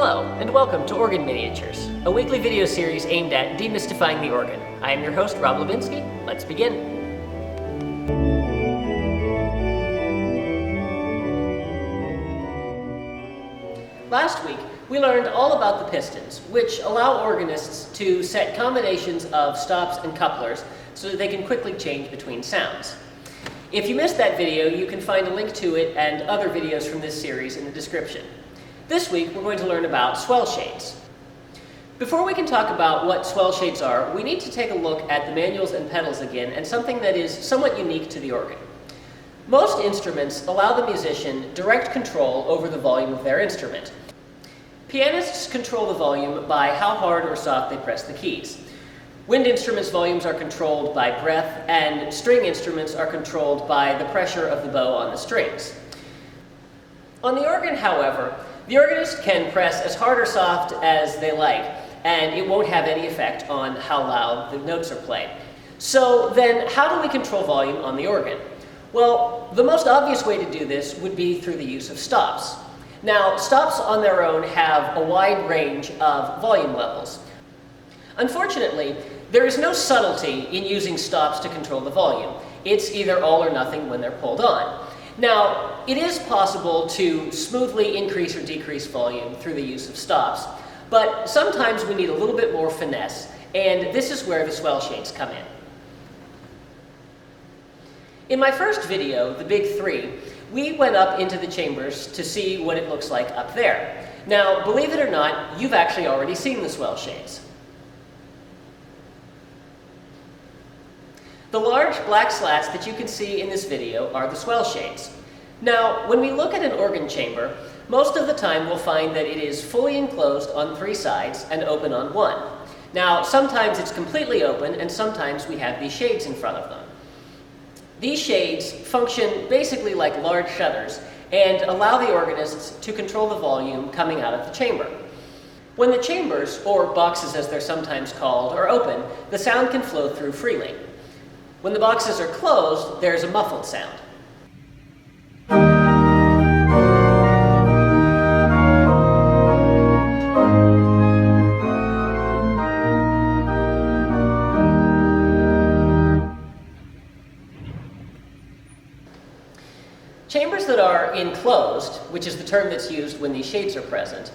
Hello, and welcome to Organ Miniatures, a weekly video series aimed at demystifying the organ. I am your host, Rob Hlebinsky. Let's begin. Last week, we learned all about the pistons, which allow organists to set combinations of stops and couplers so that they can quickly change between sounds. If you missed that video, you can find a link to it and other videos from this series in the description. This week, we're going to learn about swell shapes. Before we can talk about what swell shapes are, we need to take a look at the manuals and pedals again, and something that is somewhat unique to the organ. Most instruments allow the musician direct control over the volume of their instrument. Pianists control the volume by how hard or soft they press the keys. Wind instruments' volumes are controlled by breath, and string instruments are controlled by the pressure of the bow on the strings. On the organ, however, the organist can press as hard or soft as they like, and it won't have any effect on how loud the notes are played. So then, how do we control volume on the organ? Well, the most obvious way to do this would be through the use of stops. Now, stops on their own have a wide range of volume levels. Unfortunately, there is no subtlety in using stops to control the volume. It's either all or nothing when they're pulled on. Now, it is possible to smoothly increase or decrease volume through the use of stops, but sometimes we need a little bit more finesse, and this is where the swell shapes come in. In my first video, the Big Three, we went up into the chambers to see what it looks like up there. Now, believe it or not, you've actually already seen the swell shapes. The large black slats that you can see in this video are the swell shapes. Now, when we look at an organ chamber, most of the time we'll find that it is fully enclosed on three sides and open on one. Now, sometimes it's completely open, and sometimes we have these shades in front of them. These shades function basically like large shutters and allow the organists to control the volume coming out of the chamber. When the chambers, or boxes as they're sometimes called, are open, the sound can flow through freely. When the boxes are closed, there's a muffled sound. Chambers that are enclosed, which is the term that's used when these shades are present,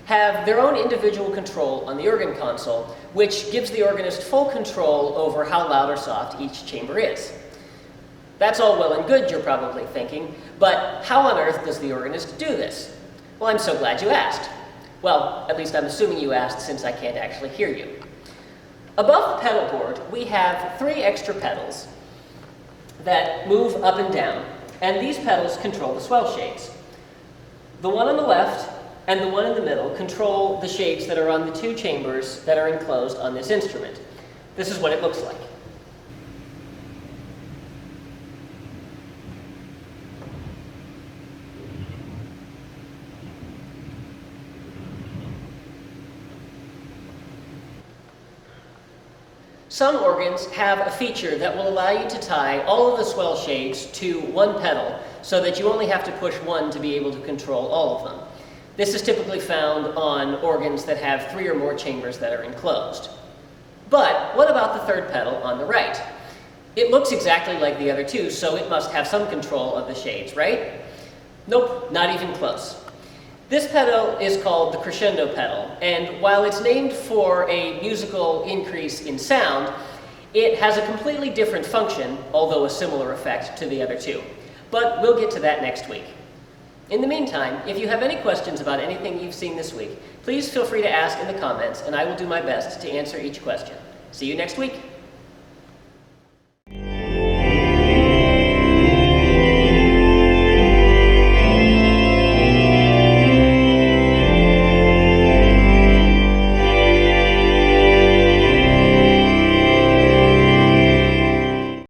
have their own individual control on the organ console, which gives the organist full control over how loud or soft each chamber is. That's all well and good, you're probably thinking, but how on earth does the organist do this? Well, I'm so glad you asked. Well, at least I'm assuming you asked since I can't actually hear you. Above the pedal board, we have three extra pedals that move up and down, and these pedals control the swell shapes. The one on the left and the one in the middle control the shapes that are on the two chambers that are enclosed on this instrument. This is what it looks like. Some organs have a feature that will allow you to tie all of the swell shapes to one pedal so that you only have to push one to be able to control all of them. This is typically found on organs that have three or more chambers that are enclosed. But what about the third pedal on the right? It looks exactly like the other two, so it must have some control of the shades, right? Nope, not even close. This pedal is called the Crescendo Pedal, and while it's named for a musical increase in sound, it has a completely different function, although a similar effect to the other two. But we'll get to that next week. In the meantime, if you have any questions about anything you've seen this week, please feel free to ask in the comments, and I will do my best to answer each question. See you next week.